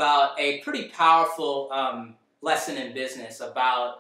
about a pretty powerful lesson in business about,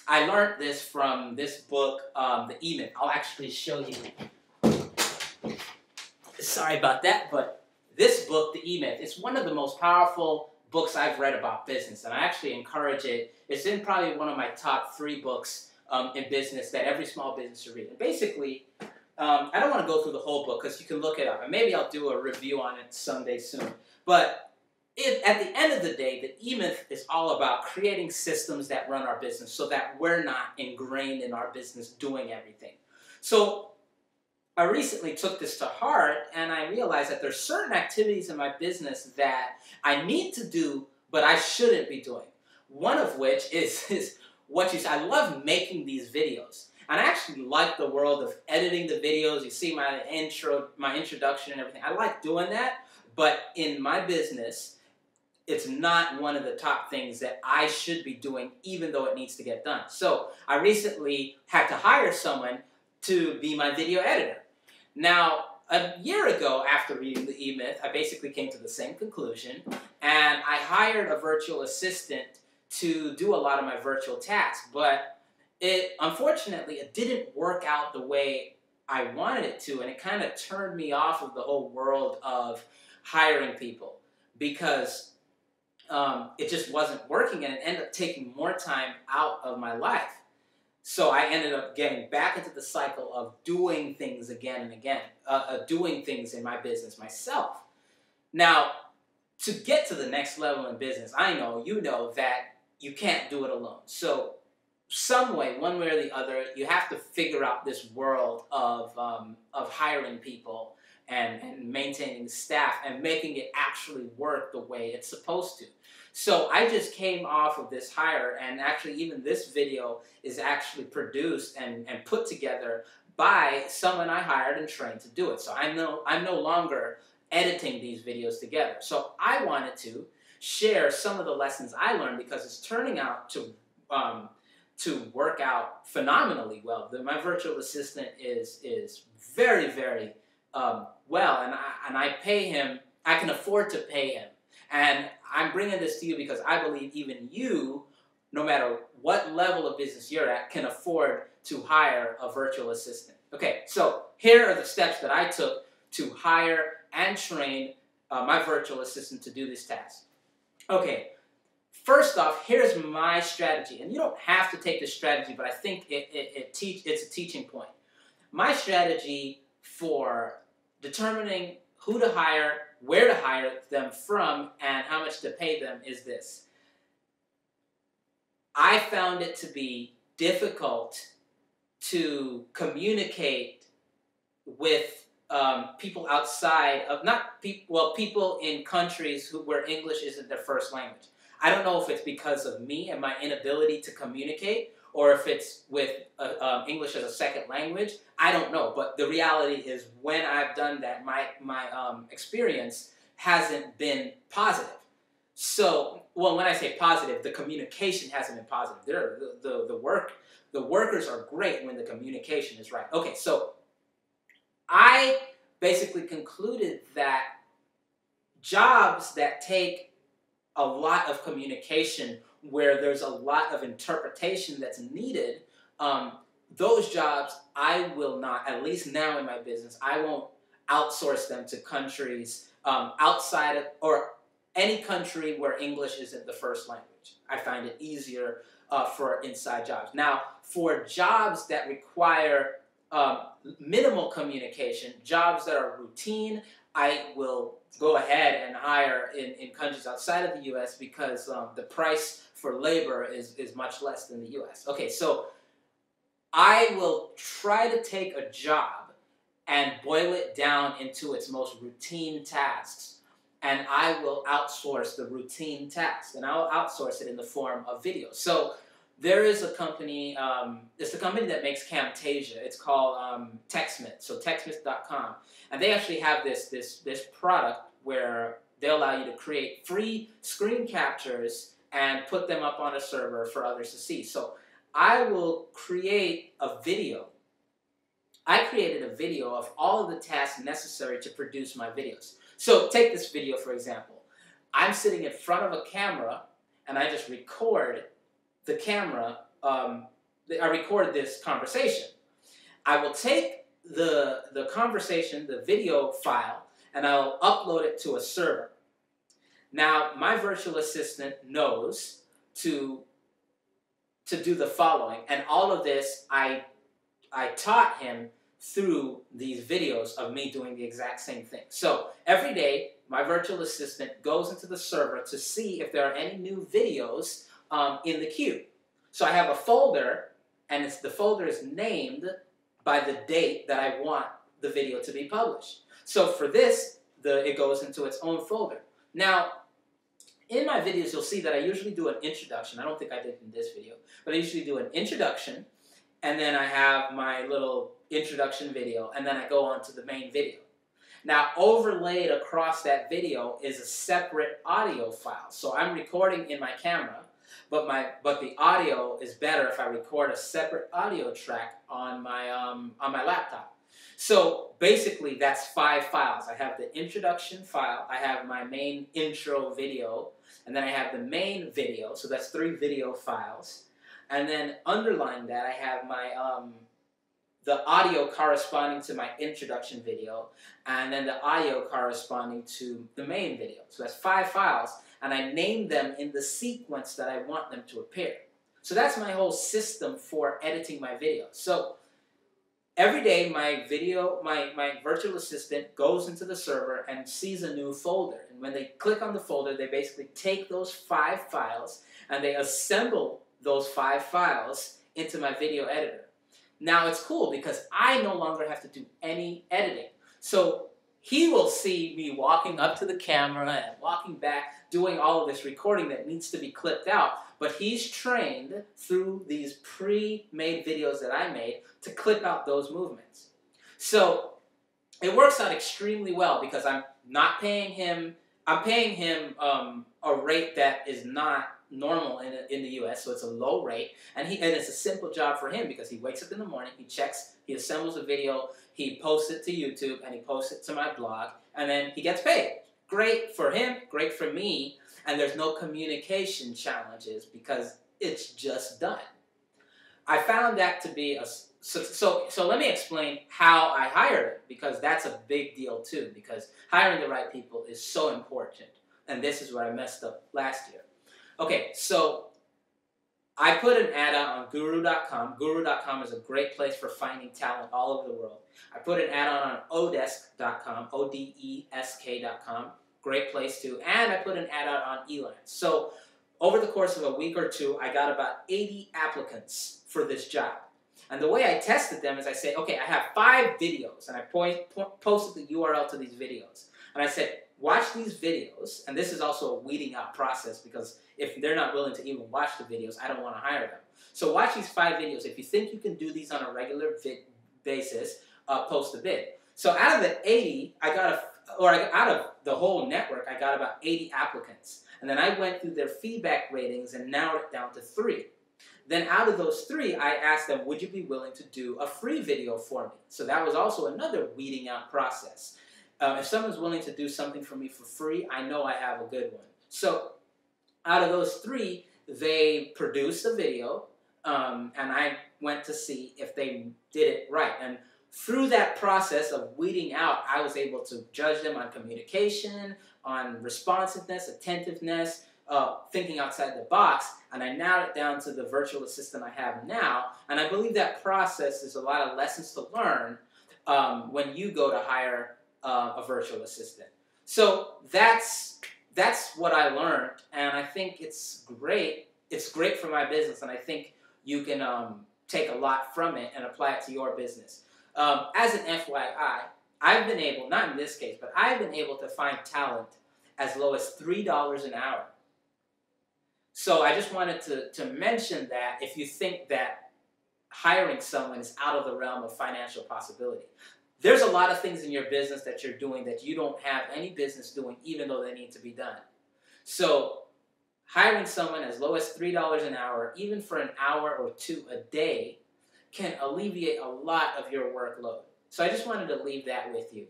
I learned this from this book, The E-Myth. I'll actually show you. Sorry about that, but this book, The E-Myth, it's one of the most powerful books I've read about business, and I actually encourage it. It's in probably one of my top 3 books in business that every small business should read. And basically, I don't want to go through the whole book because you can look it up, and maybe I'll do a review on it someday soon. But at the end of the day, the E-Myth is all about creating systems that run our business so that we're not ingrained in our business doing everything. So I recently took this to heart, and I realized that there's certain activities in my business that I need to do, but I shouldn't be doing. One of which is what you say. I love making these videos. And I actually like the world of editing the videos. You see my introduction and everything. I like doing that, but in my business, it's not one of the top things that I should be doing, even though it needs to get done. So I recently had to hire someone to be my video editor. Now, a year ago, after reading the E-Myth, I basically came to the same conclusion, and I hired a virtual assistant to do a lot of my virtual tasks, but unfortunately, it didn't work out the way I wanted it to, and it kind of turned me off of the whole world of hiring people because it just wasn't working, and it ended up taking more time out of my life. So I ended up getting back into the cycle of doing things again and again, doing things in my business myself. Now, to get to the next level in business, I know, you know, that you can't do it alone. So some way, one way or the other, you have to figure out this world of hiring people and maintaining staff and making it actually work the way it's supposed to. So I just came off of this hire, and actually even this video is actually produced and put together by someone I hired and trained to do it. So I'm no longer editing these videos together. So I wanted to share some of the lessons I learned because it's turning out to work out phenomenally well. My virtual assistant is very, very well, and I pay him. I can afford to pay him. And I'm bringing this to you because I believe even you, no matter what level of business you're at, can afford to hire a virtual assistant. Okay, so here are the steps that I took to hire and train my virtual assistant to do this task. Okay, first off, here's my strategy. And you don't have to take this strategy, but I think it's a teaching point. My strategy for determining who to hire, where to hire them from, and how much to pay them is this. I found it to be difficult to communicate with people outside of, people in countries where English isn't their first language. I don't know if it's because of me and my inability to communicate, or if it's with English as a second language. I don't know, but the reality is when I've done that, my experience hasn't been positive. So, well, when I say positive, the communication hasn't been positive. The workers are great when the communication is right. Okay, so I basically concluded that jobs that take a lot of communication, where there's a lot of interpretation that's needed, those jobs I will not, at least now in my business, I won't outsource them to countries outside of, or any country where English isn't the first language. I find it easier for inside jobs. Now, for jobs that require minimal communication, jobs that are routine, I will go ahead and hire in countries outside of the U.S. because the price for labor is much less than the U.S. Okay, so I will try to take a job and boil it down into its most routine tasks, and I will outsource the routine tasks, and I'll outsource it in the form of video. So there is a company, it's the company that makes Camtasia. It's called TechSmith, so TechSmith.com. And they actually have this product where they allow you to create free screen captures and put them up on a server for others to see. So I will create a video. I created a video of all of the tasks necessary to produce my videos. So take this video, for example. I'm sitting in front of a camera and I just record the camera, I record this conversation. I will take the conversation, the video file, and I'll upload it to a server. Now, my virtual assistant knows to do the following, and all of this I taught him through these videos of me doing the exact same thing. So every day, my virtual assistant goes into the server to see if there are any new videos in the queue. So I have a folder, and the folder is named by the date that I want the video to be published. So for this, it goes into its own folder. Now, in my videos, you'll see that I usually do an introduction. I don't think I did in this video, but I usually do an introduction, and then I have my little introduction video, and then I go on to the main video. Now, overlaid across that video is a separate audio file. So I'm recording in my camera, but the audio is better if I record a separate audio track on my laptop. So basically, that's 5 files. I have the introduction file, I have my main intro video, and then I have the main video. So that's 3 video files. And then underlying that, I have my the audio corresponding to my introduction video, and then the audio corresponding to the main video. So that's 5 files, and I name them in the sequence that I want them to appear. So that's my whole system for editing my video. So every day, my virtual assistant goes into the server and sees a new folder. And when they click on the folder, they basically take those 5 files and they assemble those 5 files into my video editor. Now, it's cool because I no longer have to do any editing. So he will see me walking up to the camera and walking back, doing all of this recording that needs to be clipped out. But he's trained through these pre-made videos that I made to clip out those movements. So it works out extremely well because I'm not paying him. I'm paying him a rate that is not normal in the U.S., so it's a low rate, and it's a simple job for him because he wakes up in the morning, he checks, he assembles a video, he posts it to YouTube, and he posts it to my blog, and then he gets paid. Great for him, great for me, and there's no communication challenges because it's just done. I found that to be so let me explain how I hired him, because that's a big deal too, because hiring the right people is so important, and this is where I messed up last year. Okay, so I put an ad out on Guru.com. Guru.com is a great place for finding talent all over the world. I put an ad on Odesk.com, Odesk.com, great place too. And I put an ad out on Elance. So over the course of a week or two, I got about 80 applicants for this job. And the way I tested them is I said, okay, I have 5 videos, and I posted the URL to these videos. And I said, watch these videos, and this is also a weeding out process because if they're not willing to even watch the videos, I don't want to hire them. So watch these 5 videos. If you think you can do these on a regular basis, post a bid. So out of the 80, out of the whole network, I got about 80 applicants. And then I went through their feedback ratings and narrowed it down to 3. Then out of those 3, I asked them, would you be willing to do a free video for me? So that was also another weeding out process. If someone's willing to do something for me for free, I know I have a good one. So out of those 3, they produced a video, and I went to see if they did it right. And through that process of weeding out, I was able to judge them on communication, on responsiveness, attentiveness, thinking outside the box, and I narrowed it down to the virtual assistant I have now. And I believe that process is a lot of lessons to learn when you go to hire a virtual assistant. So that's what I learned, and I think it's great. It's great for my business, and I think you can take a lot from it and apply it to your business. As an FYI, I've been able, not in this case, but I've been able to find talent as low as $3 an hour. So I just wanted to mention that if you think that hiring someone is out of the realm of financial possibility. There's a lot of things in your business that you're doing that you don't have any business doing, even though they need to be done. So hiring someone as low as $3 an hour, even for an hour or 2 a day, can alleviate a lot of your workload. So I just wanted to leave that with you.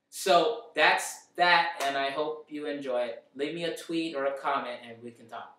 So that's that, and I hope you enjoy it. Leave me a tweet or a comment, and we can talk.